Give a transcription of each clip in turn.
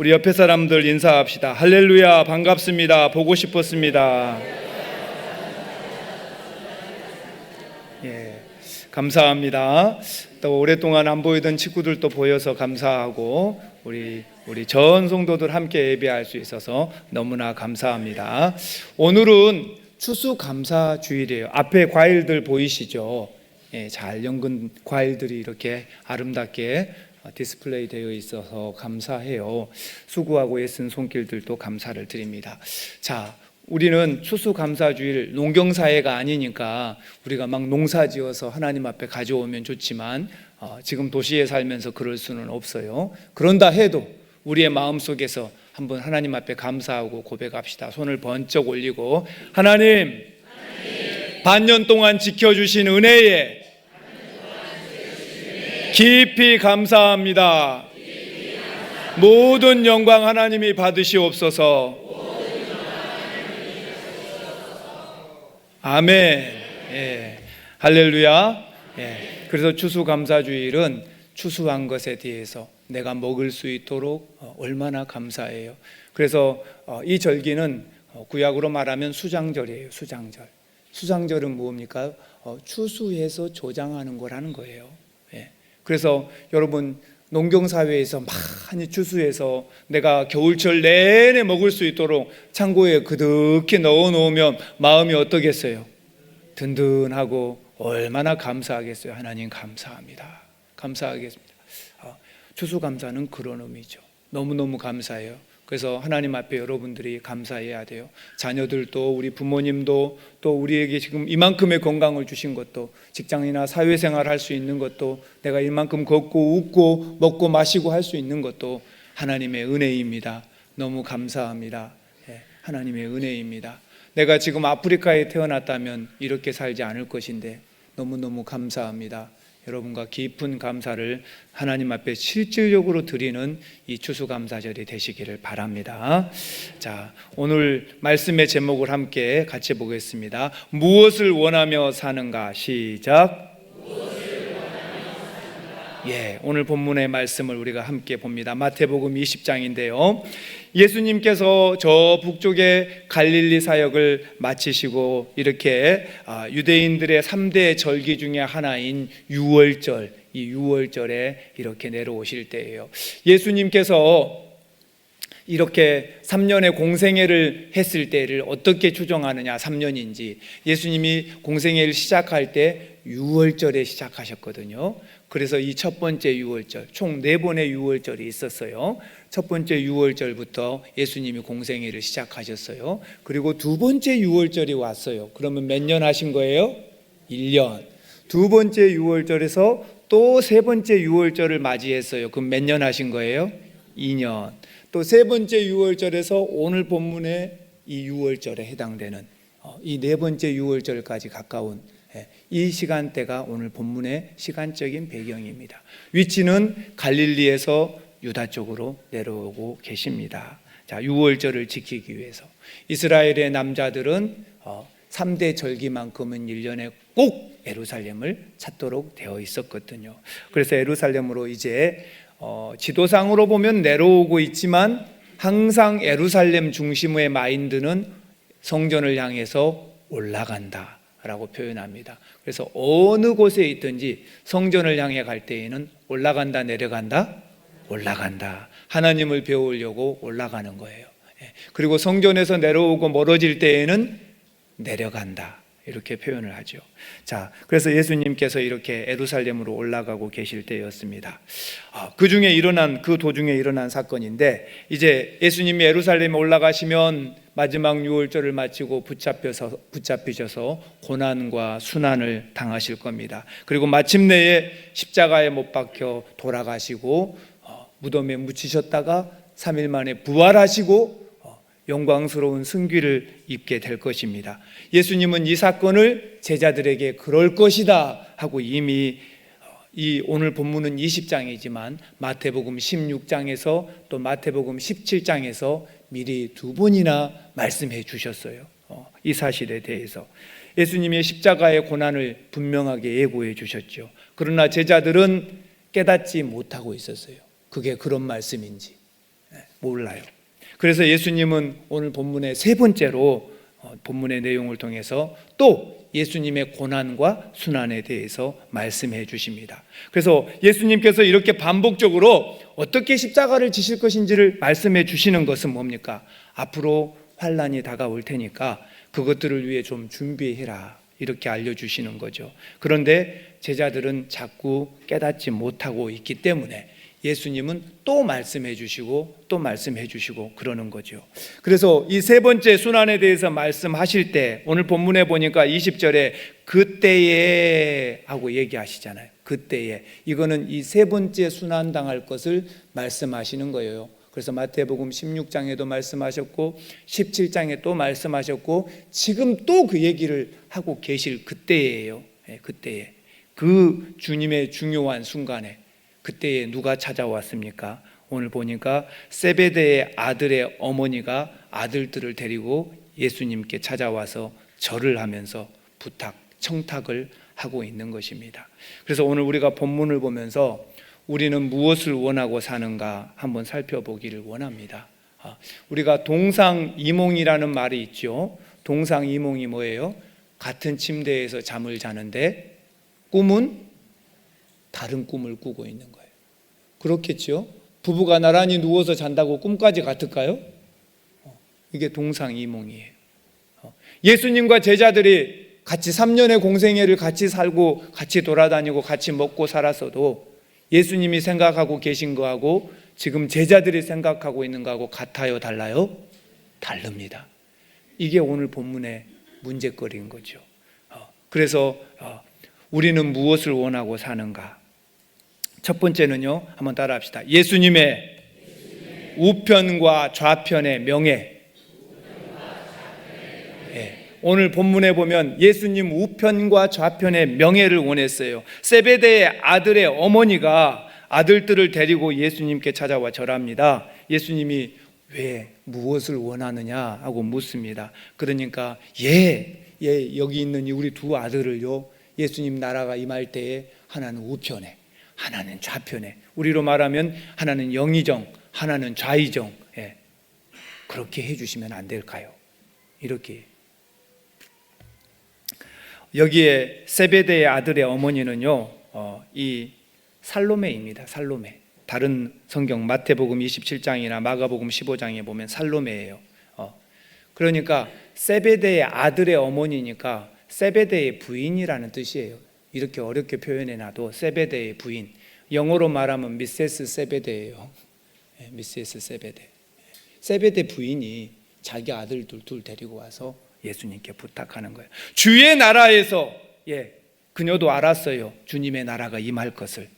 우리 옆에 사람들 인사합시다. 할렐루야, 반갑습니다. 보고 싶었습니다. 예, 감사합니다. 또 오랫동안 안 보이던 친구들도 보여서 감사하고 우리 전 성도들 함께 예배할 수 있어서 너무나 감사합니다. 오늘은 추수감사주일이에요. 앞에 과일들 보이시죠? 예, 잘 연근 과일들이 이렇게 아름답게 디스플레이 되어 있어서 감사해요. 수고하고 애쓴 손길들도 감사를 드립니다. 자, 우리는 추수감사주일 농경사회가 아니니까 우리가 막 농사지어서 하나님 앞에 가져오면 좋지만 지금 도시에 살면서 그럴 수는 없어요. 그런다 해도 우리의 마음속에서 한번 하나님 앞에 감사하고 고백합시다. 손을 번쩍 올리고 하나님 반년 동안 지켜주신 은혜에 깊이 감사합니다. 모든 영광 하나님이 받으시옵소서. 아멘. 예. 할렐루야. 예. 그래서 추수감사주일은 추수한 것에 대해서 내가 먹을 수 있도록 얼마나 감사해요. 그래서 이 절기는 구약으로 말하면 수장절이에요. 수장절. 수장절은 뭡니까? 추수해서 조장하는 거라는 거예요. 예. 그래서 여러분 농경사회에서 많이 추수해서 내가 겨울철 내내 먹을 수 있도록 창고에 그득히 넣어놓으면 마음이 어떠겠어요? 든든하고 얼마나 감사하겠어요. 하나님 감사합니다. 감사하겠습니다. 추수감사는 그런 의미죠. 너무너무 감사해요. 그래서 하나님 앞에 여러분들이 감사해야 돼요. 자녀들도 우리 부모님도 또 우리에게 지금 이만큼의 건강을 주신 것도 직장이나 사회생활 할 수 있는 것도 내가 이만큼 걷고 웃고 먹고 마시고 할 수 있는 것도 하나님의 은혜입니다. 너무 감사합니다. 예, 하나님의 은혜입니다. 내가 지금 아프리카에 태어났다면 이렇게 살지 않을 것인데 너무너무 감사합니다. 여러분과 깊은 감사를 하나님 앞에 실질적으로 드리는 이 추수감사절이 되시기를 바랍니다. 자, 오늘 말씀의 제목을 함께 같이 보겠습니다. 무엇을 원하며 사는가? 시작. 예, 오늘 본문의 말씀을 우리가 함께 봅니다. 마태복음 20장인데요. 예수님께서 저 북쪽의 갈릴리 사역을 마치시고 이렇게 유대인들의 3대 절기 중에 하나인 유월절, 이 유월절에 이렇게 내려오실 때예요. 예수님께서 이렇게 3년의 공생애를 했을 때를 어떻게 추정하느냐? 3년인지. 예수님이 공생애를 시작할 때 유월절에 시작하셨거든요. 그래서 이 첫 번째 유월절, 총 4번의 유월절이 있었어요. 첫 번째 유월절부터 예수님이 공생애를 시작하셨어요. 그리고 두 번째 유월절이 왔어요. 그러면 몇 년 하신 거예요? 1년. 두 번째 유월절에서 또 세 번째 유월절을 맞이했어요. 그럼 몇 년 하신 거예요? 2년. 또 세 번째 유월절에서 오늘 본문의 이 유월절에 해당되는 이 네 번째 유월절까지 가까운 이 시간대가 오늘 본문의 시간적인 배경입니다. 위치는 갈릴리에서 유다 쪽으로 내려오고 계십니다. 자, 유월절을 지키기 위해서 이스라엘의 남자들은 3대 절기만큼은 1년에 꼭 예루살렘을 찾도록 되어 있었거든요. 그래서 예루살렘으로 이제 지도상으로 보면 내려오고 있지만 항상 예루살렘 중심의 마인드는 성전을 향해서 올라간다 라고 표현합니다. 그래서 어느 곳에 있든지 성전을 향해 갈 때에는 올라간다, 내려간다? 올라간다. 하나님을 배우려고 올라가는 거예요. 그리고 성전에서 내려오고 멀어질 때에는 내려간다. 이렇게 표현을 하죠. 자, 그래서 예수님께서 이렇게 예루살렘으로 올라가고 계실 때였습니다. 그 도중에 일어난 사건인데, 이제 예수님이 예루살렘에 올라가시면 마지막 유월절을 마치고 붙잡히셔서 고난과 순환을 당하실 겁니다. 그리고 마침내에 십자가에 못 박혀 돌아가시고 무덤에 묻히셨다가 3일 만에 부활하시고 영광스러운 승귀를 입게 될 것입니다. 예수님은 이 사건을 제자들에게 그럴 것이다 하고 이미 이 오늘 본문은 20장이지만 마태복음 16장에서 또 마태복음 17장에서 미리 2번이나 말씀해 주셨어요. 이 사실에 대해서 예수님의 십자가의 고난을 분명하게 예고해 주셨죠. 그러나 제자들은 깨닫지 못하고 있었어요. 그게 그런 말씀인지. 몰라요. 그래서 예수님은 오늘 본문의 세 번째로 본문의 내용을 통해서 또 예수님의 고난과 순환에 대해서 말씀해 주십니다. 그래서 예수님께서 이렇게 반복적으로 어떻게 십자가를 지실 것인지를 말씀해 주시는 것은 뭡니까? 앞으로 환난이 다가올 테니까 그것들을 위해 좀 준비해라, 이렇게 알려주시는 거죠. 그런데 제자들은 자꾸 깨닫지 못하고 있기 때문에 예수님은 또 말씀해 주시고 또 말씀해 주시고 그러는 거죠. 그래서 이 세 번째 순환에 대해서 말씀하실 때 오늘 본문에 보니까 20절에 그때에 하고 얘기하시잖아요. 그때에. 이거는 이 세 번째 순환 당할 것을 말씀하시는 거예요. 그래서 마태복음 16장에도 말씀하셨고 17장에 또 말씀하셨고 지금 또 그 얘기를 하고 계실 그때예요. 그때에. 그 주님의 중요한 순간에 그때에 누가 찾아왔습니까? 오늘 보니까 세베대의 아들의 어머니가 아들들을 데리고 예수님께 찾아와서 절을 하면서 부탁, 청탁을 하고 있는 것입니다. 그래서 오늘 우리가 본문을 보면서 우리는 무엇을 원하고 사는가 한번 살펴보기를 원합니다. 우리가 동상이몽이라는 말이 있죠. 동상이몽이 뭐예요? 같은 침대에서 잠을 자는데 꿈은 다른 꿈을 꾸고 있는 거예요. 그렇겠죠? 부부가 나란히 누워서 잔다고 꿈까지 같을까요? 이게 동상이몽이에요. 예수님과 제자들이 같이 3년의 공생애를 같이 살고 같이 돌아다니고 같이 먹고 살았어도 예수님이 생각하고 계신 거하고 지금 제자들이 생각하고 있는 거하고 같아요? 달라요? 다릅니다. 이게 오늘 본문의 문제거리인 거죠. 그래서 우리는 무엇을 원하고 사는가? 첫 번째는요, 한번 따라 합시다. 예수님의 우편과 좌편의 명예. 오늘 본문에 보면 예수님 우편과 좌편의 명예를 원했어요. 세베대의 아들의 어머니가 아들들을 데리고 예수님께 찾아와 절합니다. 예수님이 왜 무엇을 원하느냐 하고 묻습니다. 그러니까 여기 있는 우리 두 아들을요, 예수님 나라가 임할 때에 하나는 우편에 하나는 좌편에, 우리로 말하면 하나는 영의정 하나는 좌의정, 그렇게 해주시면 안 될까요? 이렇게. 여기에 세베대의 아들의 어머니는요, 이 살로메입니다. 살로메. 다른 성경 마태복음 27장이나 마가복음 15장에 보면 살로메예요. 그러니까 세베대의 아들의 어머니니까 세베대의 부인이라는 뜻이에요. 이렇게 어렵게 표현해놔도 세베대의 부인. 영어로 말하면 미세스 세베대예요. 미세스 세베대. 세베대 부인이 자기 아들들 둘 데리고 와서 예수님께 부탁하는 거예요. 주의 나라에서, 그녀도 알았어요. 주님의 나라가 임할 것을.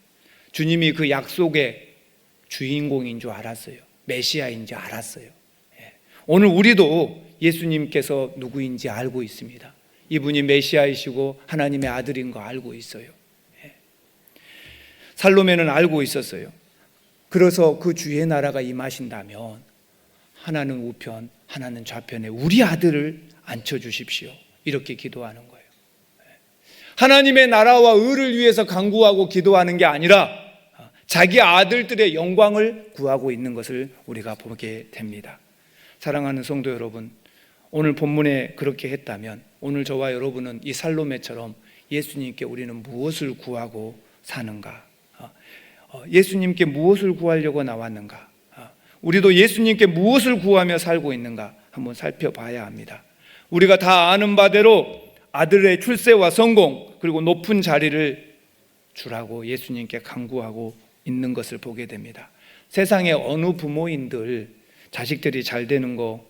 주님이 그 약속의 주인공인 줄 알았어요. 메시아인 줄 알았어요. 오늘 우리도 예수님께서 누구인지 알고 있습니다. 이분이 메시아이시고 하나님의 아들인 거 알고 있어요. 살로메는 알고 있었어요. 그래서 그 주의 나라가 임하신다면 하나는 우편, 하나는 좌편에 우리 아들을 앉혀주십시오. 이렇게 기도하는 거예요. 하나님의 나라와 의를 위해서 간구하고 기도하는 게 아니라 자기 아들들의 영광을 구하고 있는 것을 우리가 보게 됩니다. 사랑하는 성도 여러분, 오늘 본문에 그렇게 했다면 오늘 저와 여러분은 이 살로메처럼 예수님께 우리는 무엇을 구하고 사는가? 예수님께 무엇을 구하려고 나왔는가? 우리도 예수님께 무엇을 구하며 살고 있는가? 한번 살펴봐야 합니다. 우리가 다 아는 바대로 아들의 출세와 성공 그리고 높은 자리를 주라고 예수님께 간구하고 있는 것을 보게 됩니다. 세상에 어느 부모인들 자식들이 잘 되는 거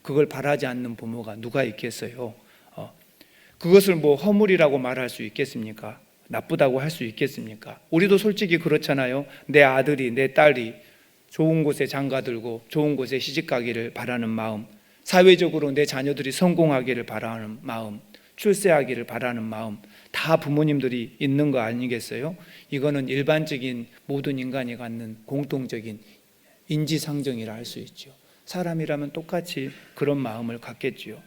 그걸 바라지 않는 부모가 누가 있겠어요? 그것을 뭐 허물이라고 말할 수 있겠습니까? 나쁘다고 할 수 있겠습니까? 우리도 솔직히 그렇잖아요. 내 아들이 내 딸이 좋은 곳에 장가들고 좋은 곳에 시집가기를 바라는 마음, 사회적으로 내 자녀들이 성공하기를 바라는 마음, 출세하기를 바라는 마음, 다 부모님들이 있는 거 아니겠어요? 이거는 일반적인 모든 인간이 갖는 공통적인 인지상정이라 할 수 있죠. 사람이라면 똑같이 그런 마음을 갖겠지요.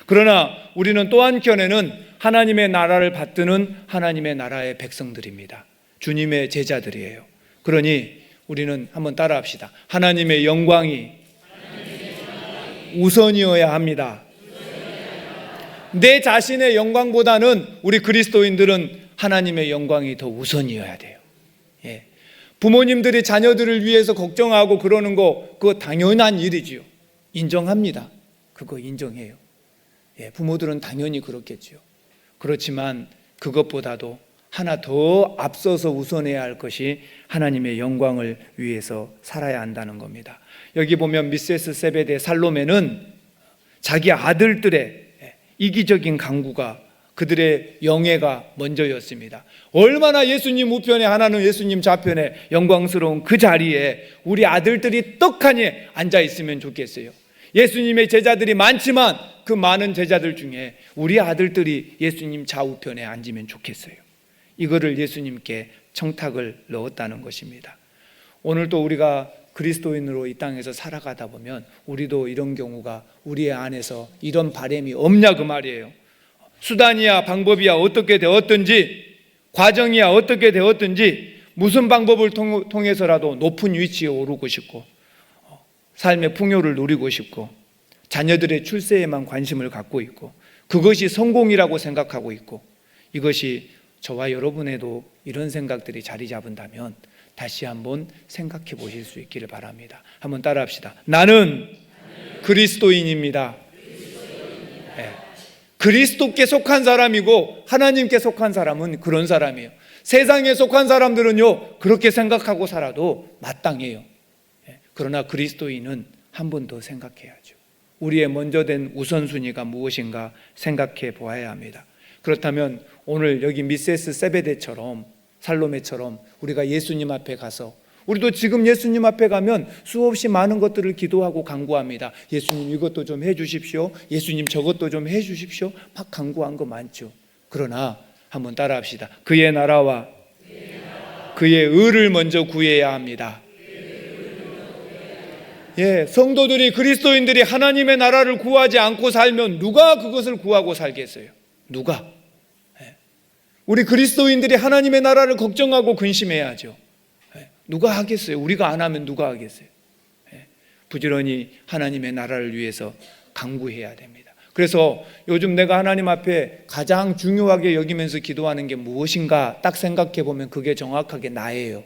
그러나 우리는 또 한켠에는 하나님의 나라를 받드는 하나님의 나라의 백성들입니다. 주님의 제자들이에요. 그러니 우리는 한번 따라합시다. 하나님의 영광이 우선이어야 합니다. 내 자신의 영광보다는 우리 그리스도인들은 하나님의 영광이 더 우선이어야 돼요. 예. 부모님들이 자녀들을 위해서 걱정하고 그러는 거 그거 당연한 일이지요. 인정합니다. 그거 인정해요. 예. 부모들은 당연히 그렇겠지요. 그렇지만 그것보다도 하나 더 앞서서 우선해야 할 것이 하나님의 영광을 위해서 살아야 한다는 겁니다. 여기 보면 미세스 세베대 살로메는 자기 아들들의 이기적인 강구가, 그들의 영예가 먼저였습니다. 얼마나 예수님 우편에 하나는 예수님 좌편에 영광스러운 그 자리에 우리 아들들이 떡하니 앉아 있으면 좋겠어요. 예수님의 제자들이 많지만 그 많은 제자들 중에 우리 아들들이 예수님 좌우편에 앉으면 좋겠어요. 이거를 예수님께 청탁을 넣었다는 것입니다. 오늘도 우리가 그리스도인으로 이 땅에서 살아가다 보면 우리도 이런 경우가 우리의 안에서 이런 바람이 없냐 그 말이에요. 수단이야 방법이야 어떻게 되었든지, 과정이야 어떻게 되었든지 무슨 방법을 통해서라도 높은 위치에 오르고 싶고 삶의 풍요를 누리고 싶고 자녀들의 출세에만 관심을 갖고 있고 그것이 성공이라고 생각하고 있고, 이것이 저와 여러분에도 이런 생각들이 자리 잡은다면 다시 한번 생각해 보실 수 있기를 바랍니다. 한번 따라합시다. 나는 그리스도인입니다. 네. 그리스도께 속한 사람이고 하나님께 속한 사람은 그런 사람이에요. 세상에 속한 사람들은요 그렇게 생각하고 살아도 마땅해요. 네. 그러나 그리스도인은 한 번 더 생각해야죠. 우리의 먼저 된 우선순위가 무엇인가 생각해 보아야 합니다. 그렇다면 오늘 여기 미세스 세베데처럼 살로메처럼 우리가 예수님 앞에 가서, 우리도 지금 예수님 앞에 가면 수없이 많은 것들을 기도하고 간구합니다. 예수님 이것도 좀 해주십시오. 예수님 저것도 좀 해주십시오. 막 간구한 거 많죠. 그러나 한번 따라합시다. 그의 나라와 그의 의를 먼저 구해야 합니다. 예, 성도들이, 그리스도인들이 하나님의 나라를 구하지 않고 살면 누가 그것을 구하고 살겠어요? 누가? 우리 그리스도인들이 하나님의 나라를 걱정하고 근심해야죠. 누가 하겠어요? 우리가 안 하면 누가 하겠어요? 부지런히 하나님의 나라를 위해서 간구해야 됩니다. 그래서 요즘 내가 하나님 앞에 가장 중요하게 여기면서 기도하는 게 무엇인가 딱 생각해 보면 그게 정확하게 나예요.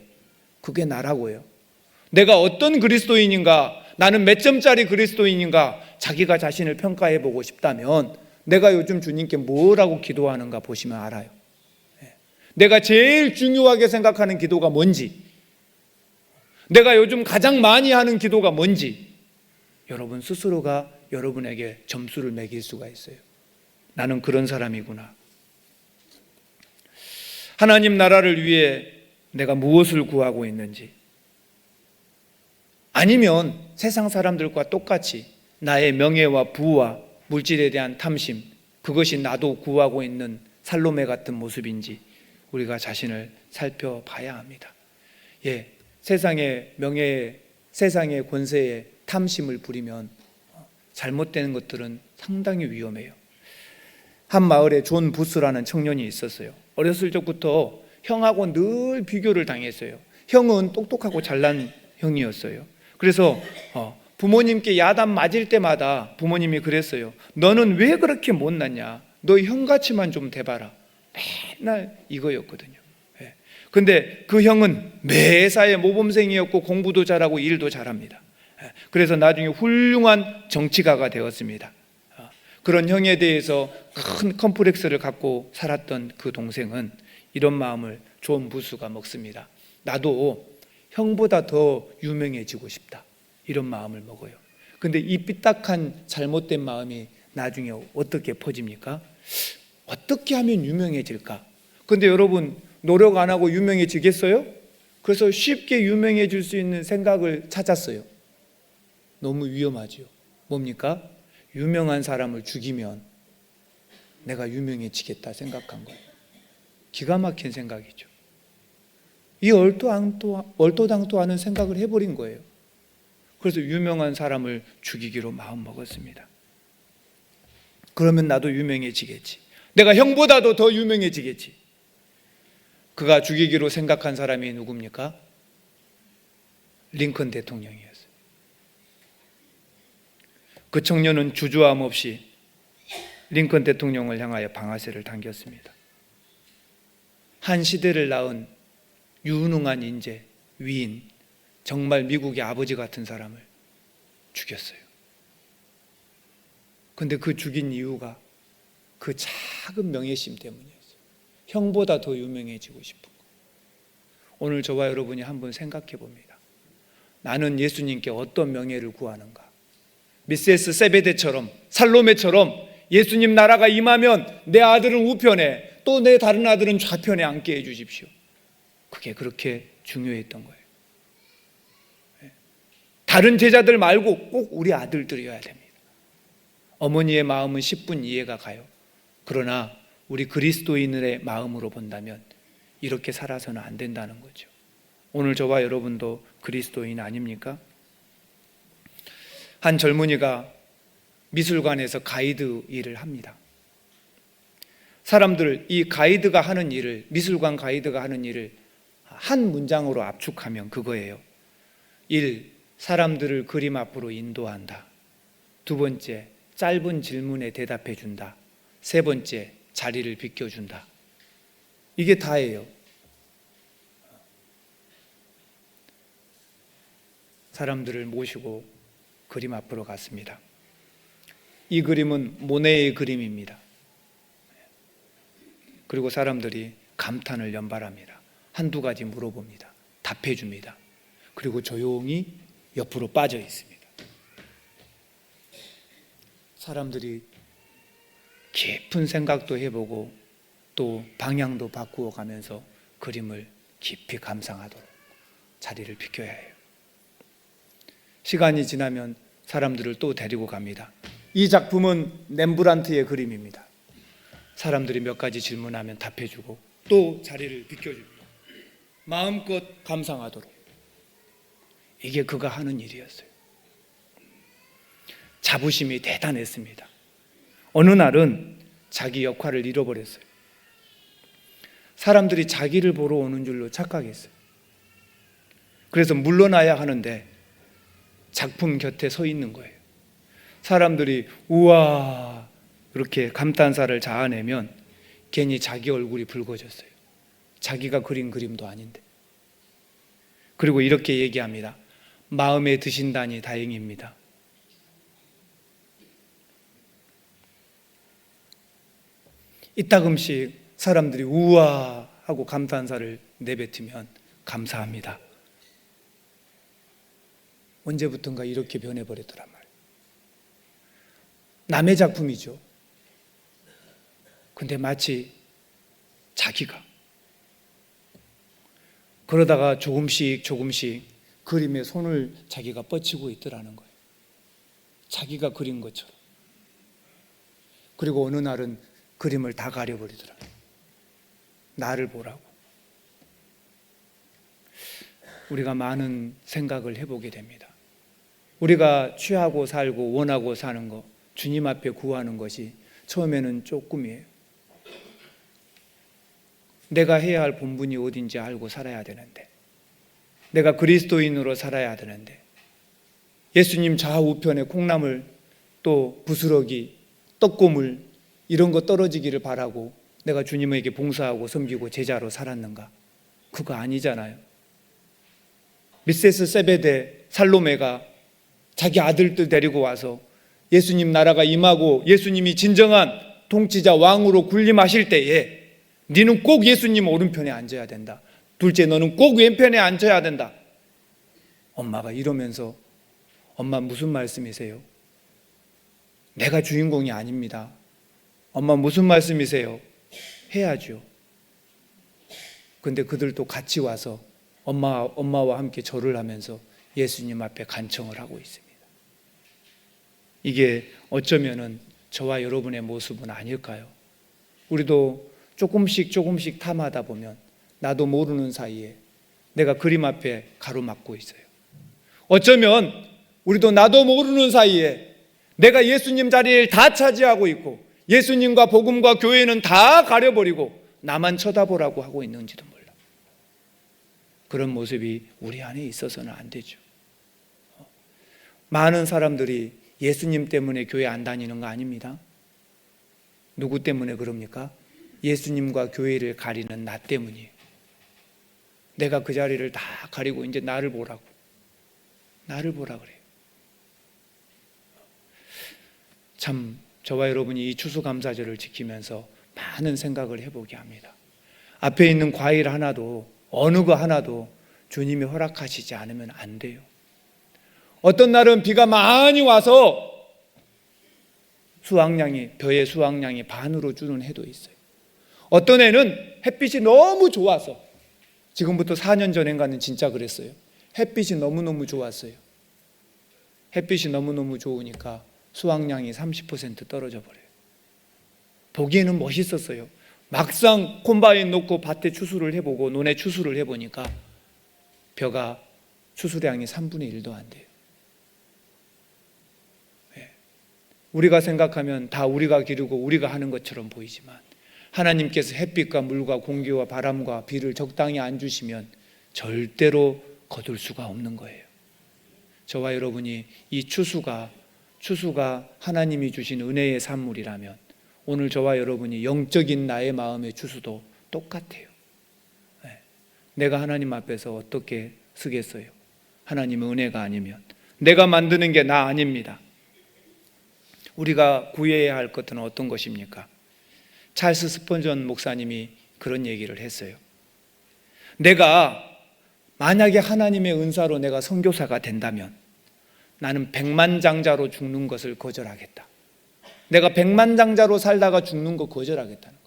그게 나라고요. 내가 어떤 그리스도인인가, 나는 몇 점짜리 그리스도인인가 자기가 자신을 평가해 보고 싶다면 내가 요즘 주님께 뭐라고 기도하는가 보시면 알아요. 내가 제일 중요하게 생각하는 기도가 뭔지, 내가 요즘 가장 많이 하는 기도가 뭔지 여러분 스스로가 여러분에게 점수를 매길 수가 있어요. 나는 그런 사람이구나. 하나님 나라를 위해 내가 무엇을 구하고 있는지, 아니면 세상 사람들과 똑같이 나의 명예와 부와 물질에 대한 탐심, 그것이 나도 구하고 있는 살로메 같은 모습인지 우리가 자신을 살펴봐야 합니다. 예, 세상의 명예에, 세상의 권세에 탐심을 부리면 잘못되는 것들은 상당히 위험해요. 한 마을에 존 부스라는 청년이 있었어요. 어렸을 적부터 형하고 늘 비교를 당했어요. 형은 똑똑하고 잘난 형이었어요. 그래서 부모님께 야단 맞을 때마다 부모님이 그랬어요. 너는 왜 그렇게 못났냐? 너 형같이만 좀 돼봐라. 맨날 이거였거든요. 근데 그 형은 매사에 모범생이었고 공부도 잘하고 일도 잘합니다. 그래서 나중에 훌륭한 정치가가 되었습니다. 그런 형에 대해서 큰 컴플렉스를 갖고 살았던 그 동생은 이런 마음을 존 부스가 먹습니다. 나도 형보다 더 유명해지고 싶다, 이런 마음을 먹어요. 근데 이 삐딱한 잘못된 마음이 나중에 어떻게 퍼집니까? 어떻게 하면 유명해질까? 근데 여러분 노력 안 하고 유명해지겠어요? 그래서 쉽게 유명해질 수 있는 생각을 찾았어요. 너무 위험하죠. 뭡니까? 유명한 사람을 죽이면 내가 유명해지겠다 생각한 거예요. 기가 막힌 생각이죠. 이 얼토당토 하는 생각을 해버린 거예요. 그래서 유명한 사람을 죽이기로 마음먹었습니다. 그러면 나도 유명해지겠지. 내가 형보다도 더 유명해지겠지. 그가 죽이기로 생각한 사람이 누굽니까? 링컨 대통령이었어요. 그 청년은 주저함 없이 링컨 대통령을 향하여 방아쇠를 당겼습니다. 한 시대를 낳은 유능한 인재, 위인, 정말 미국의 아버지 같은 사람을 죽였어요. 근데 그 죽인 이유가 그 작은 명예심 때문이었어요. 형보다 더 유명해지고 싶은 거. 오늘 저와 여러분이 한번 생각해 봅니다. 나는 예수님께 어떤 명예를 구하는가? 미세스 세베데처럼, 살로메처럼 예수님 나라가 임하면 내 아들은 우편에, 또 내 다른 아들은 좌편에 앉게 해주십시오. 그게 그렇게 중요했던 거예요. 다른 제자들 말고 꼭 우리 아들들이어야 됩니다. 어머니의 마음은 10분 이해가 가요. 그러나 우리 그리스도인의 마음으로 본다면 이렇게 살아서는 안 된다는 거죠. 오늘 저와 여러분도 그리스도인 아닙니까? 한 젊은이가 미술관에서 가이드 일을 합니다. 사람들, 이 가이드가 하는 일을, 미술관 가이드가 하는 일을 한 문장으로 압축하면 그거예요. 1. 사람들을 그림 앞으로 인도한다. 2번째, 짧은 질문에 대답해 준다. 3번째, 자리를 비켜준다. 이게 다예요. 사람들을 모시고 그림 앞으로 갔습니다. 이 그림은 모네의 그림입니다. 그리고 사람들이 감탄을 연발합니다. 한두 가지 물어봅니다. 답해 줍니다. 그리고 조용히 옆으로 빠져 있습니다. 사람들이 깊은 생각도 해보고 또 방향도 바꾸어 가면서 그림을 깊이 감상하도록 자리를 비켜야 해요. 시간이 지나면 사람들을 또 데리고 갑니다. 이 작품은 렘브란트의 그림입니다. 사람들이 몇 가지 질문하면 답해주고 또 자리를 비켜줍니다. 마음껏 감상하도록. 이게 그가 하는 일이었어요. 자부심이 대단했습니다. 어느 날은 자기 역할을 잃어버렸어요. 사람들이 자기를 보러 오는 줄로 착각했어요. 그래서 물러나야 하는데 작품 곁에 서 있는 거예요. 사람들이 우와 그렇게 감탄사를 자아내면 괜히 자기 얼굴이 붉어졌어요. 자기가 그린 그림도 아닌데. 그리고 이렇게 얘기합니다. 마음에 드신다니 다행입니다. 이따금씩 사람들이 우와 하고 감탄사를 내뱉으면 감사합니다. 언제부턴가 이렇게 변해버리더란 말이에요. 남의 작품이죠. 근데 마치 자기가 그러다가 조금씩 그림에 손을 자기가 뻗치고 있더라는 거예요. 자기가 그린 것처럼. 그리고 어느 날은 그림을 다 가려버리더라고요. 나를 보라고. 우리가 많은 생각을 해보게 됩니다. 우리가 취하고 살고 원하고 사는 거, 주님 앞에 구하는 것이 처음에는 조금이에요. 내가 해야 할 본분이 어딘지 알고 살아야 되는데, 내가 그리스도인으로 살아야 되는데, 예수님 좌우편에 콩나물, 또 부스러기, 떡고물 이런 거 떨어지기를 바라고 내가 주님에게 봉사하고 섬기고 제자로 살았는가? 그거 아니잖아요. 미세스 세베데 살로메가 자기 아들들 데리고 와서 예수님 나라가 임하고 예수님이 진정한 통치자 왕으로 군림하실 때에 너는 꼭 예수님 오른편에 앉아야 된다. 둘째, 너는 꼭 왼편에 앉아야 된다. 엄마가 이러면서, 엄마 무슨 말씀이세요? 내가 주인공이 아닙니다. 엄마 무슨 말씀이세요? 해야죠. 근데 그들도 같이 와서 엄마와 함께 절을 하면서 예수님 앞에 간청을 하고 있습니다. 이게 어쩌면은 저와 여러분의 모습은 아닐까요? 우리도 조금씩 탐하다 보면 나도 모르는 사이에 내가 그림 앞에 가로막고 있어요. 어쩌면 우리도 나도 모르는 사이에 내가 예수님 자리를 다 차지하고 있고 예수님과 복음과 교회는 다 가려버리고 나만 쳐다보라고 하고 있는지도 몰라. 그런 모습이 우리 안에 있어서는 안 되죠. 많은 사람들이 예수님 때문에 교회 안 다니는 거 아닙니다. 누구 때문에 그럽니까? 예수님과 교회를 가리는 나 때문이에요. 내가 그 자리를 다 가리고 이제 나를 보라 그래요. 참 저와 여러분이 이 추수감사절을 지키면서 많은 생각을 해보게 합니다. 앞에 있는 과일 하나도, 어느 거 하나도 주님이 허락하시지 않으면 안 돼요. 어떤 날은 비가 많이 와서 벼의 수확량이 반으로 주는 해도 있어요. 어떤 해는 햇빛이 너무 좋아서, 지금부터 4년 전인가는 진짜 그랬어요. 햇빛이 너무너무 좋았어요. 햇빛이 너무너무 좋으니까 수확량이 30% 떨어져 버려요. 보기에는 멋있었어요. 막상 콤바인 놓고 밭에 추수를 해보고 논에 추수를 해보니까 벼가 추수량이 3분의 1도 안 돼요. 우리가 생각하면 다 우리가 기르고 우리가 하는 것처럼 보이지만 하나님께서 햇빛과 물과 공기와 바람과 비를 적당히 안 주시면 절대로 거둘 수가 없는 거예요. 저와 여러분이 이 추수가 하나님이 주신 은혜의 산물이라면 오늘 저와 여러분이 영적인 나의 마음의 추수도 똑같아요. 내가 하나님 앞에서 어떻게 쓰겠어요? 하나님의 은혜가 아니면. 내가 만드는 게 나 아닙니다. 우리가 구해야 할 것은 어떤 것입니까? 찰스 스펀전 목사님이 그런 얘기를 했어요. 내가 만약에 하나님의 은사로 내가 선교사가 된다면 나는 백만장자로 죽는 것을 거절하겠다. 내가 백만장자로 살다가 죽는 거 거절하겠다는 거예요.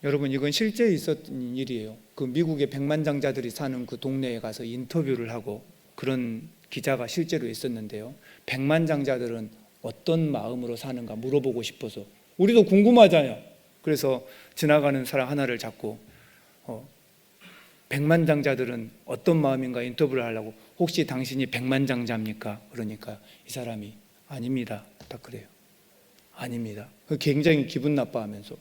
여러분, 이건 실제 있었던 일이에요. 그 미국의 백만장자들이 사는 그 동네에 가서 인터뷰를 하고 그런 기자가 실제로 있었는데요. 백만장자들은 어떤 마음으로 사는가 물어보고 싶어서, 우리도 궁금하잖아요. 그래서 지나가는 사람 하나를 잡고 백만장자들은 어떤 마음인가 인터뷰를 하려고, 혹시 당신이 백만장자입니까? 그러니까 이 사람이 아닙니다. 딱 그래요. 아닙니다. 굉장히 기분 나빠하면서,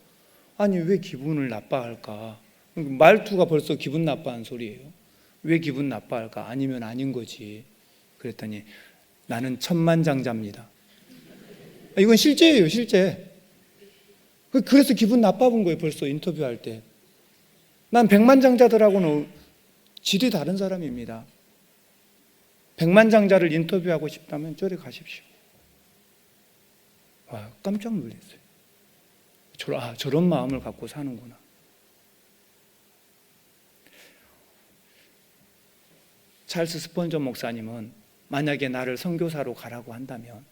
아니 왜 기분을 나빠할까? 말투가 벌써 기분 나빠하는 소리예요. 왜 기분 나빠할까? 아니면 아닌 거지. 그랬더니 나는 천만장자입니다. 이건 실제예요, 실제. 그래서 기분 나빠본 거예요, 벌써 인터뷰할 때. 난 백만장자들하고는 질이 다른 사람입니다. 백만장자를 인터뷰하고 싶다면 저리 가십시오. 와, 깜짝 놀랐어요. 저런 마음을 갖고 사는구나. 찰스 스펀전 목사님은 만약에 나를 선교사로 가라고 한다면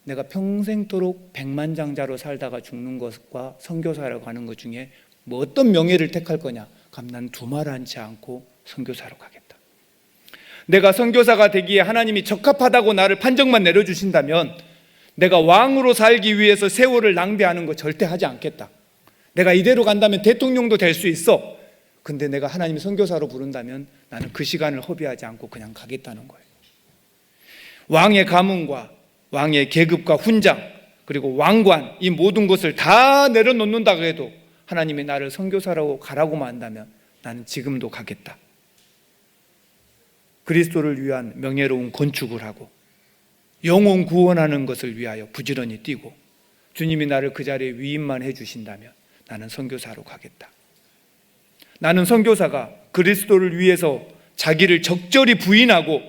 내가 평생토록 백만장자로 살다가 죽는 것과 선교사로 가는 것 중에 뭐 어떤 명예를 택할 거냐? 그럼 난 두말하지 않고 선교사로 가겠다. 내가 선교사가 되기에 하나님이 적합하다고 나를 판정만 내려주신다면 내가 왕으로 살기 위해서 세월을 낭비하는 거 절대 하지 않겠다. 내가 이대로 간다면 대통령도 될 수 있어. 근데 내가 하나님이 선교사로 부른다면 나는 그 시간을 허비하지 않고 그냥 가겠다는 거예요. 왕의 가문과 왕의 계급과 훈장, 그리고 왕관, 이 모든 것을 다 내려놓는다고 해도 하나님이 나를 선교사라고 가라고만 한다면 나는 지금도 가겠다. 그리스도를 위한 명예로운 건축을 하고 영혼 구원하는 것을 위하여 부지런히 뛰고 주님이 나를 그 자리에 위임만 해주신다면 나는 선교사로 가겠다. 나는 선교사가 그리스도를 위해서 자기를 적절히 부인하고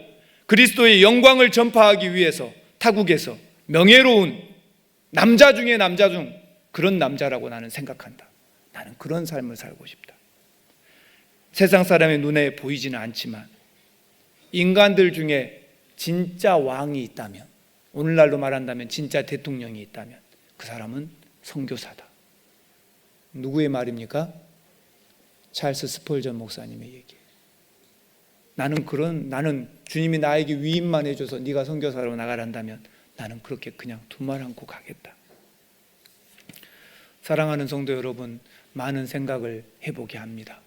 그리스도의 영광을 전파하기 위해서 타국에서 명예로운 남자 중에 남자 중 그런 남자라고 나는 생각한다. 나는 그런 삶을 살고 싶다. 세상 사람의 눈에 보이지는 않지만 인간들 중에 진짜 왕이 있다면, 오늘날로 말한다면 진짜 대통령이 있다면 그 사람은 선교사다. 누구의 말입니까? 찰스 스펄전 목사님의 얘기예요. 나는 주님이 나에게 위임만 해줘서 네가 선교사로 나가란다면 나는 그렇게 그냥 두 말 않고 가겠다. 사랑하는 성도 여러분, 많은 생각을 해보게 합니다.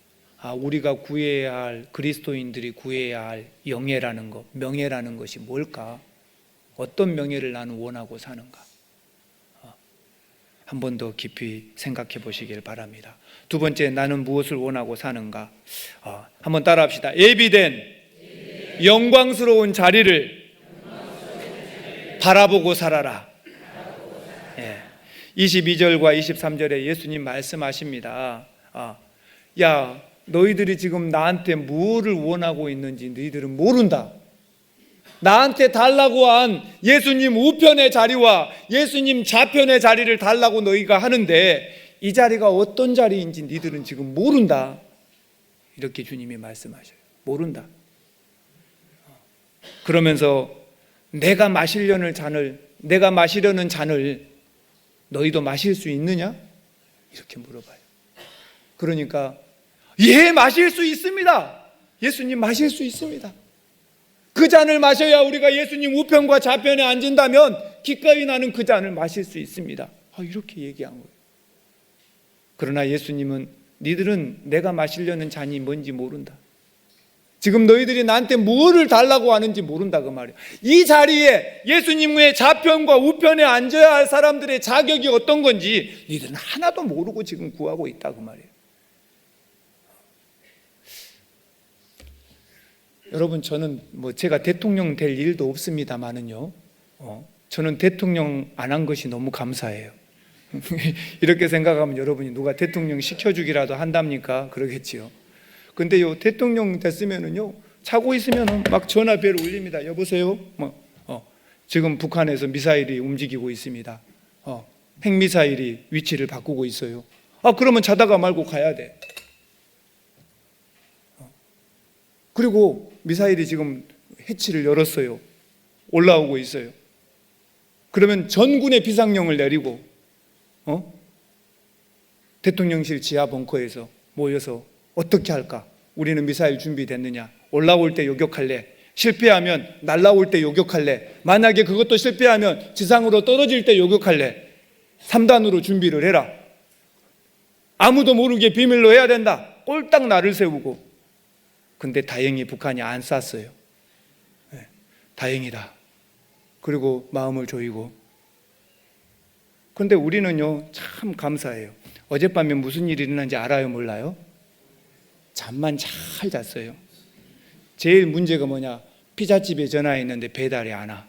우리가 구해야 할, 그리스도인들이 구해야 할 영예라는 것, 명예라는 것이 뭘까? 어떤 명예를 나는 원하고 사는가? 한 번 더 깊이 생각해 보시길 바랍니다. 두 번째, 나는 무엇을 원하고 사는가? 한번 따라합시다. 예비된 영광스러운 자리를 바라보고 살아라. 22절과 23절에 예수님 말씀하십니다. 야, 너희들이 지금 나한테 무엇을 원하고 있는지 너희들은 모른다. 나한테 달라고 한 예수님 우편의 자리와 예수님 좌편의 자리를 달라고 너희가 하는데 이 자리가 어떤 자리인지 너희들은 지금 모른다. 이렇게 주님이 말씀하셔요. 모른다. 그러면서 내가 마시려는 잔을 너희도 마실 수 있느냐? 이렇게 물어봐요. 그러니까 예, 마실 수 있습니다. 예수님 마실 수 있습니다. 그 잔을 마셔야 우리가 예수님 우편과 좌편에 앉은다면 기꺼이 나는 그 잔을 마실 수 있습니다. 이렇게 얘기한 거예요. 그러나 예수님은 니들은 내가 마시려는 잔이 뭔지 모른다. 지금 너희들이 나한테 무엇을 달라고 하는지 모른다 그 말이에요. 이 자리에 예수님의 좌편과 우편에 앉아야 할 사람들의 자격이 어떤 건지 니들은 하나도 모르고 지금 구하고 있다 그 말이에요. 여러분, 저는 제가 대통령 될 일도 없습니다만은요, 저는 대통령 안 한 것이 너무 감사해요. 이렇게 생각하면 여러분이 누가 대통령 시켜주기라도 한답니까? 그러겠지요. 근데요, 대통령 됐으면은요, 자고 있으면 막 전화벨 울립니다. 여보세요? 지금 북한에서 미사일이 움직이고 있습니다. 핵미사일이 위치를 바꾸고 있어요. 그러면 자다가 말고 가야 돼. 그리고 미사일이 지금 해치를 열었어요. 올라오고 있어요. 그러면 전군의 비상령을 내리고 대통령실 지하 벙커에서 모여서 어떻게 할까? 우리는 미사일 준비됐느냐? 올라올 때 요격할래? 실패하면 날라올 때 요격할래? 만약에 그것도 실패하면 지상으로 떨어질 때 요격할래? 3단으로 준비를 해라. 아무도 모르게 비밀로 해야 된다. 꼴딱 날을 세우고. 근데 다행히 북한이 안 쐈어요. 다행이다. 그리고 마음을 조이고. 근데 우리는요, 참 감사해요. 어젯밤에 무슨 일이 일어난지 알아요, 몰라요? 잠만 잘 잤어요. 제일 문제가 뭐냐? 피자집에 전화했는데 배달이 안 와.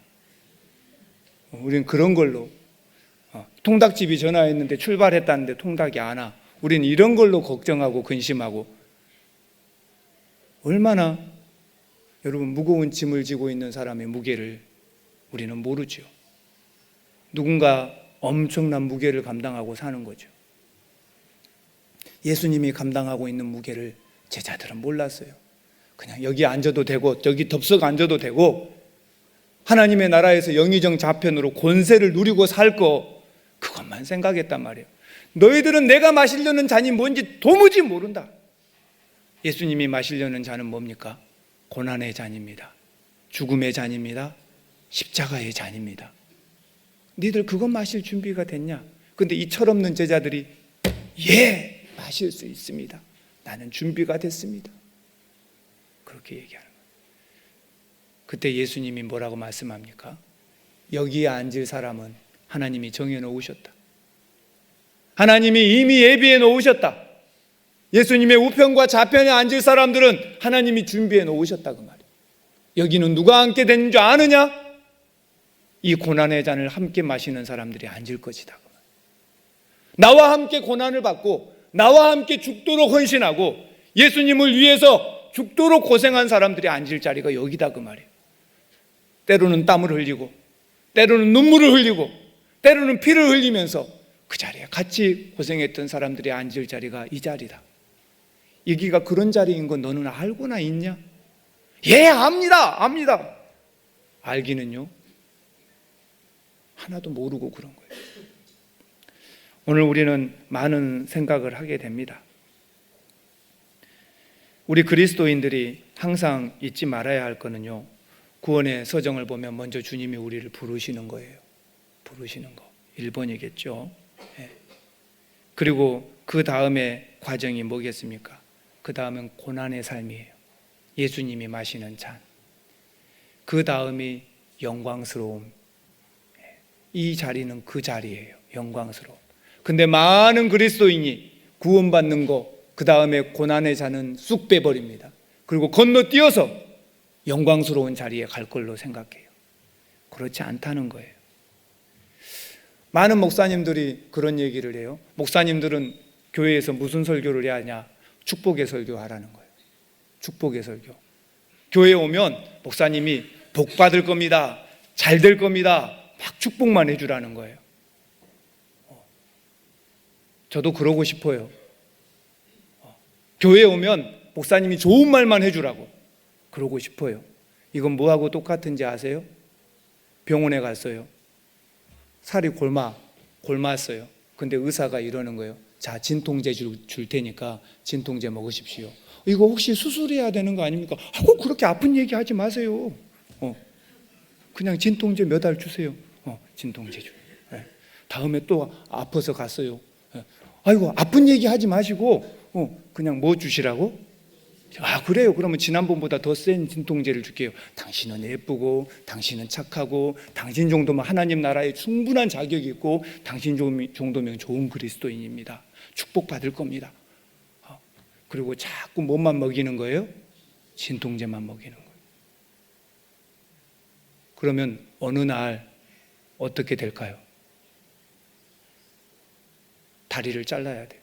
우리는 그런 걸로. 통닭집이 전화했는데 출발했다는데 통닭이 안 와. 우리는 이런 걸로 걱정하고 근심하고. 얼마나 여러분 무거운 짐을 지고 있는 사람의 무게를 우리는 모르죠. 누군가 엄청난 무게를 감당하고 사는 거죠. 예수님이 감당하고 있는 무게를 제자들은 몰랐어요. 그냥 여기 앉아도 되고 여기 덥석 앉아도 되고 하나님의 나라에서 영의정 좌편으로 권세를 누리고 살 거 그것만 생각했단 말이에요. 너희들은 내가 마시려는 잔이 뭔지 도무지 모른다. 예수님이 마시려는 잔은 뭡니까? 고난의 잔입니다. 죽음의 잔입니다. 십자가의 잔입니다. 니들 그거 마실 준비가 됐냐? 근데 이 철없는 제자들이 예, 마실 수 있습니다. 나는 준비가 됐습니다. 그렇게 얘기하는 거예요. 그때 예수님이 뭐라고 말씀합니까? 여기에 앉을 사람은 하나님이 정해 놓으셨다. 하나님이 이미 예비해 놓으셨다. 예수님의 우편과 좌편에 앉을 사람들은 하나님이 준비해 놓으셨다 그 말이에요. 여기는 누가 앉게 되는 줄 아느냐? 이 고난의 잔을 함께 마시는 사람들이 앉을 것이다. 나와 함께 고난을 받고 나와 함께 죽도록 헌신하고 예수님을 위해서 죽도록 고생한 사람들이 앉을 자리가 여기다 그 말이에요. 때로는 땀을 흘리고 때로는 눈물을 흘리고 때로는 피를 흘리면서 그 자리에 같이 고생했던 사람들이 앉을 자리가 이 자리다. 여기가 그런 자리인 건 너는 알고나 있냐? 예, 압니다. 알기는요, 하나도 모르고 그런 거예요. 오늘 우리는 많은 생각을 하게 됩니다. 우리 그리스도인들이 항상 잊지 말아야 할 거는요, 구원의 서정을 보면 먼저 주님이 우리를 부르시는 거예요. 부르시는 거. 1번이겠죠. 그리고 그 다음에 과정이 뭐겠습니까? 그 다음은 고난의 삶이에요. 예수님이 마시는 잔. 그 다음이 영광스러움. 이 자리는 그 자리예요. 영광스러움. 근데 많은 그리스도인이 구원받는 거, 그 다음에 고난의 잔은 쑥 빼버립니다. 그리고 건너뛰어서 영광스러운 자리에 갈 걸로 생각해요. 그렇지 않다는 거예요. 많은 목사님들이 그런 얘기를 해요. 목사님들은 교회에서 무슨 설교를 해야 하냐? 축복의 설교하라는 거예요. 축복의 설교. 교회에 오면 목사님이 복 받을 겁니다. 잘 될 겁니다. 막 축복만 해주라는 거예요. 저도 그러고 싶어요. 교회에 오면 목사님이 좋은 말만 해주라고 그러고 싶어요. 이건 뭐하고 똑같은지 아세요? 병원에 갔어요. 살이 골마었어요. 근데 의사가 이러는 거예요. 자, 진통제 줄 테니까 진통제 먹으십시오. 이거 혹시 수술해야 되는 거 아닙니까? 꼭 그렇게 아픈 얘기 하지 마세요. 그냥 진통제 몇 알 주세요. 진통제 줘. 다음에 또 아파서 갔어요. 아이고, 아픈 얘기 하지 마시고 그냥 뭐 주시라고? 아, 그래요. 그러면 지난번보다 더 센 진통제를 줄게요. 당신은 예쁘고 당신은 착하고 당신 정도면 하나님 나라에 충분한 자격이 있고 당신 정도면 좋은 그리스도인입니다. 축복받을 겁니다. 그리고 자꾸 뭐만 먹이는 거예요? 진통제만 먹이는 거예요. 그러면 어느 날 어떻게 될까요? 다리를 잘라야 돼요.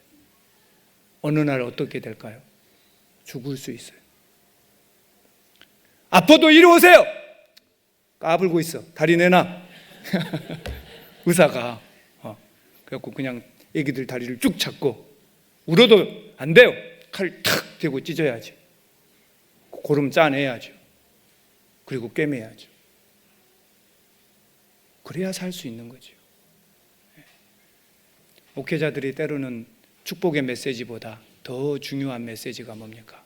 어느 날 어떻게 될까요? 죽을 수 있어요. 아파도 이리 오세요. 까불고 있어. 다리 내놔. 의사가 그래갖고 그냥 애기들 다리를 쭉 잡고 울어도 안 돼요. 칼 탁 대고 찢어야지. 고름 짜내야죠. 그리고 꿰매야죠. 그래야 살 수 있는 거죠. 목회자들이 때로는 축복의 메시지보다 더 중요한 메시지가 뭡니까?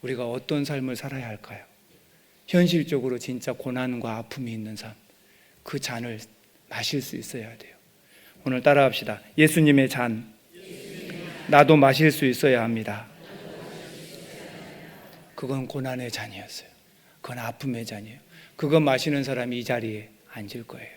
우리가 어떤 삶을 살아야 할까요? 현실적으로 진짜 고난과 아픔이 있는 삶, 그 잔을 마실 수 있어야 돼요. 오늘 따라합시다. 예수님의 잔, 나도 마실 수 있어야 합니다. 그건 고난의 잔이었어요. 그건 아픔의 잔이에요. 그거 마시는 사람이 이 자리에 앉을 거예요.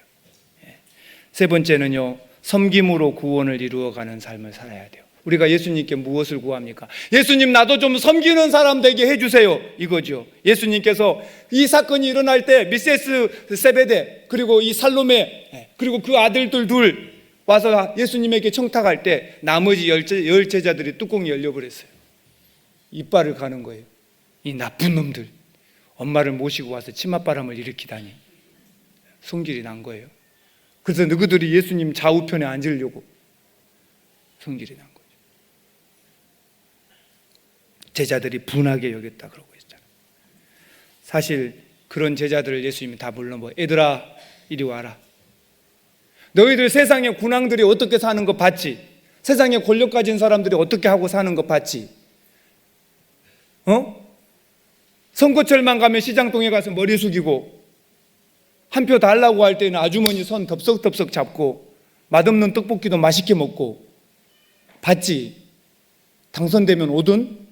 세 번째는요, 섬김으로 구원을 이루어가는 삶을 살아야 돼요. 우리가 예수님께 무엇을 구합니까? 예수님, 나도 좀 섬기는 사람 되게 해주세요, 이거죠. 예수님께서 이 사건이 일어날 때 미세스 세베데 그리고 이 살로메 그리고 그 아들들 둘 와서 예수님에게 청탁할 때 나머지 열 제자들이 뚜껑이 열려버렸어요. 이빨을 가는 거예요. 이 나쁜 놈들, 엄마를 모시고 와서 치맛바람을 일으키다니. 성질이 난 거예요. 그래서 너희들이 예수님 좌우편에 앉으려고 성질이 난 거예요. 제자들이 분하게 여겼다 그러고 있잖아요. 사실 그런 제자들을 예수님이 다 불러 얘들아 이리 와라. 너희들 세상의 군왕들이 어떻게 사는 거 봤지? 세상에 권력 가진 사람들이 어떻게 하고 사는 거 봤지? 선거철만 가면 시장통에 가서 머리 숙이고 한 표 달라고 할 때는 아주머니 손 덥석덥석 잡고 맛없는 떡볶이도 맛있게 먹고 봤지? 당선되면 오든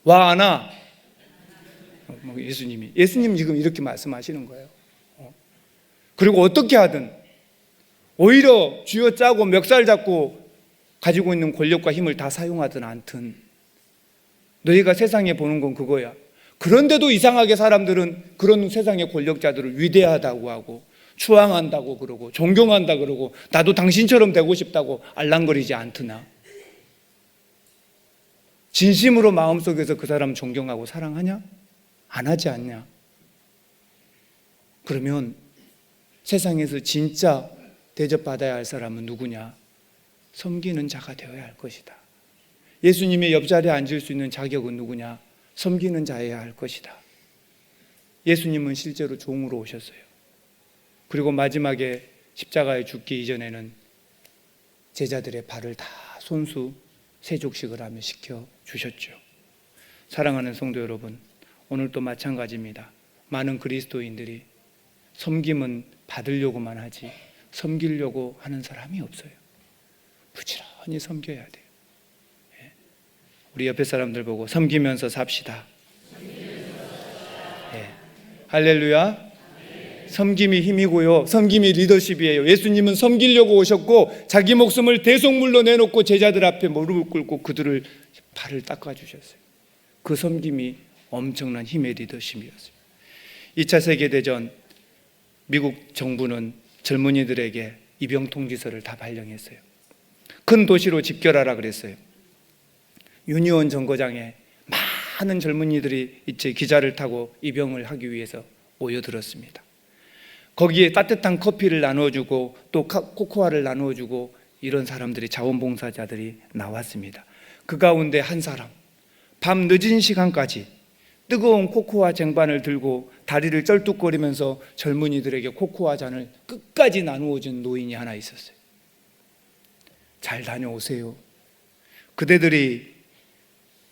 와 안 와? 예수님 지금 이렇게 말씀하시는 거예요. 그리고 어떻게 하든 오히려 쥐어짜고 멱살 잡고 가지고 있는 권력과 힘을 다 사용하든 않든 너희가 세상에 보는 건 그거야. 그런데도 이상하게 사람들은 그런 세상의 권력자들을 위대하다고 하고 추앙한다고 그러고 존경한다 그러고 나도 당신처럼 되고 싶다고 알랑거리지 않드나? 진심으로 마음속에서 그 사람 존경하고 사랑하냐? 안 하지 않냐? 그러면 세상에서 진짜 대접받아야 할 사람은 누구냐? 섬기는 자가 되어야 할 것이다. 예수님의 옆자리에 앉을 수 있는 자격은 누구냐? 섬기는 자여야 할 것이다. 예수님은 실제로 종으로 오셨어요. 그리고 마지막에 십자가에 죽기 이전에는 제자들의 발을 다 손수 세족식을 하며 시켜주셨죠. 사랑하는 성도 여러분, 오늘도 마찬가지입니다. 많은 그리스도인들이 섬김은 받으려고만 하지 섬기려고 하는 사람이 없어요. 부지런히 섬겨야 돼요. 우리 옆에 사람들 보고 섬기면서 삽시다. 할렐루야. 섬김이 힘이고요. 섬김이 리더십이에요. 예수님은 섬기려고 오셨고 자기 목숨을 대속물로 내놓고 제자들 앞에 무릎을 꿇고 그들을 발을 닦아주셨어요. 그 섬김이 엄청난 힘의 리더십이었어요. 2차 세계대전 미국 정부는 젊은이들에게 입영 통지서를 다 발령했어요. 큰 도시로 집결하라 그랬어요. 유니온 정거장에 많은 젊은이들이 이제 기차를 타고 입영을 하기 위해서 모여들었습니다. 거기에 따뜻한 커피를 나눠주고 또 코코아를 나눠주고 이런 사람들이, 자원봉사자들이 나왔습니다. 그 가운데 한 사람, 밤 늦은 시간까지 뜨거운 코코아 쟁반을 들고 다리를 쩔뚝거리면서 젊은이들에게 코코아 잔을 끝까지 나누어 준 노인이 하나 있었어요. 잘 다녀오세요. 그대들이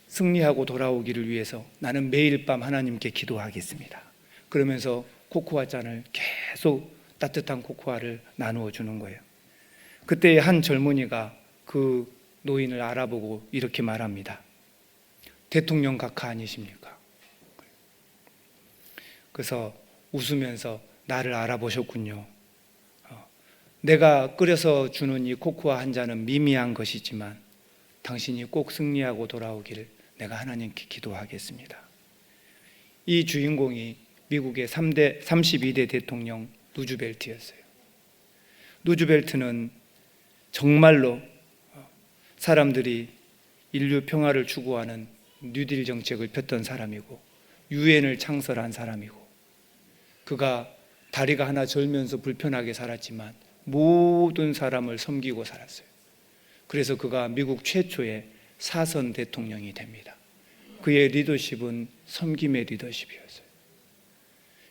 승리하고 돌아오기를 위해서 나는 매일 밤 하나님께 기도하겠습니다. 그러면서 코코아 잔을 계속 따뜻한 코코아를 나누어 주는 거예요. 그때 한 젊은이가 그 노인을 알아보고 이렇게 말합니다. 대통령 각하 아니십니까? 그래서 웃으면서 나를 알아보셨군요. 내가 끓여서 주는 이 코코아 한 잔은 미미한 것이지만 당신이 꼭 승리하고 돌아오기를 내가 하나님께 기도하겠습니다. 이 주인공이 미국의 32대 대통령 루즈벨트였어요. 루즈벨트는 정말로 사람들이 인류 평화를 추구하는 뉴딜 정책을 폈던 사람이고 유엔을 창설한 사람이고 그가 다리가 하나 절면서 불편하게 살았지만 모든 사람을 섬기고 살았어요. 그래서 그가 미국 최초의 사선 대통령이 됩니다. 그의 리더십은 섬김의 리더십이었어요.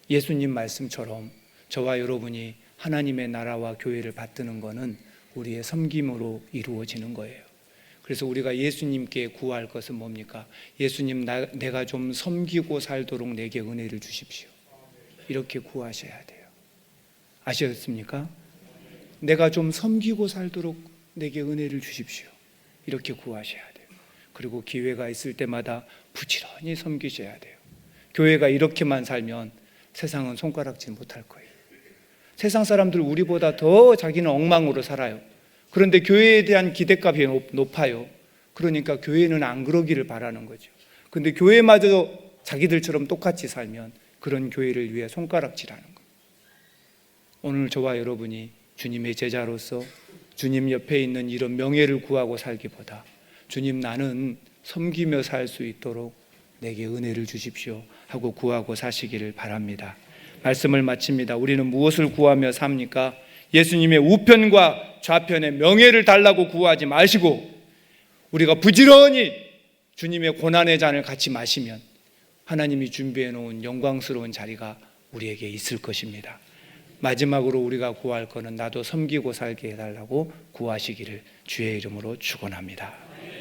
예수님 말씀처럼 저와 여러분이 하나님의 나라와 교회를 받드는 것은 우리의 섬김으로 이루어지는 거예요. 그래서 우리가 예수님께 구할 것은 뭡니까? 예수님, 내가 좀 섬기고 살도록 내게 은혜를 주십시오. 이렇게 구하셔야 돼요. 아셨습니까? 내가 좀 섬기고 살도록 내게 은혜를 주십시오. 이렇게 구하셔야 돼요. 그리고 기회가 있을 때마다 부지런히 섬기셔야 돼요. 교회가 이렇게만 살면 세상은 손가락질 못할 거예요. 세상 사람들 우리보다 더 자기는 엉망으로 살아요. 그런데 교회에 대한 기대값이 높아요. 그러니까 교회는 안 그러기를 바라는 거죠. 그런데 교회마저 자기들처럼 똑같이 살면 그런 교회를 위해 손가락질하는 거예요. 오늘 저와 여러분이 주님의 제자로서 주님 옆에 있는 이런 명예를 구하고 살기보다 주님, 나는 섬기며 살 수 있도록 내게 은혜를 주십시오 하고 구하고 사시기를 바랍니다. 말씀을 마칩니다. 우리는 무엇을 구하며 삽니까? 예수님의 우편과 좌편의 명예를 달라고 구하지 마시고 우리가 부지런히 주님의 고난의 잔을 같이 마시면 하나님이 준비해 놓은 영광스러운 자리가 우리에게 있을 것입니다. 마지막으로 우리가 구할 것은 나도 섬기고 살게 해달라고 구하시기를 주의 이름으로 축원합니다.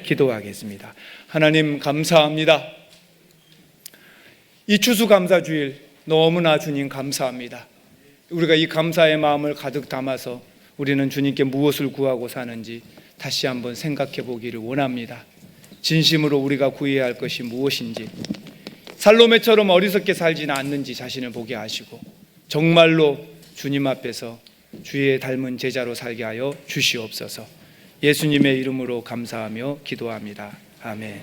기도하겠습니다. 하나님 감사합니다. 이 추수감사주일 너무나 주님 감사합니다. 우리가 이 감사의 마음을 가득 담아서 우리는 주님께 무엇을 구하고 사는지 다시 한번 생각해 보기를 원합니다. 진심으로 우리가 구해야 할 것이 무엇인지, 살로메처럼 어리석게 살지는 않는지 자신을 보게 하시고 정말로 주님 앞에서 주의 닮은 제자로 살게 하여 주시옵소서. 예수님의 이름으로 감사하며 기도합니다. 아멘.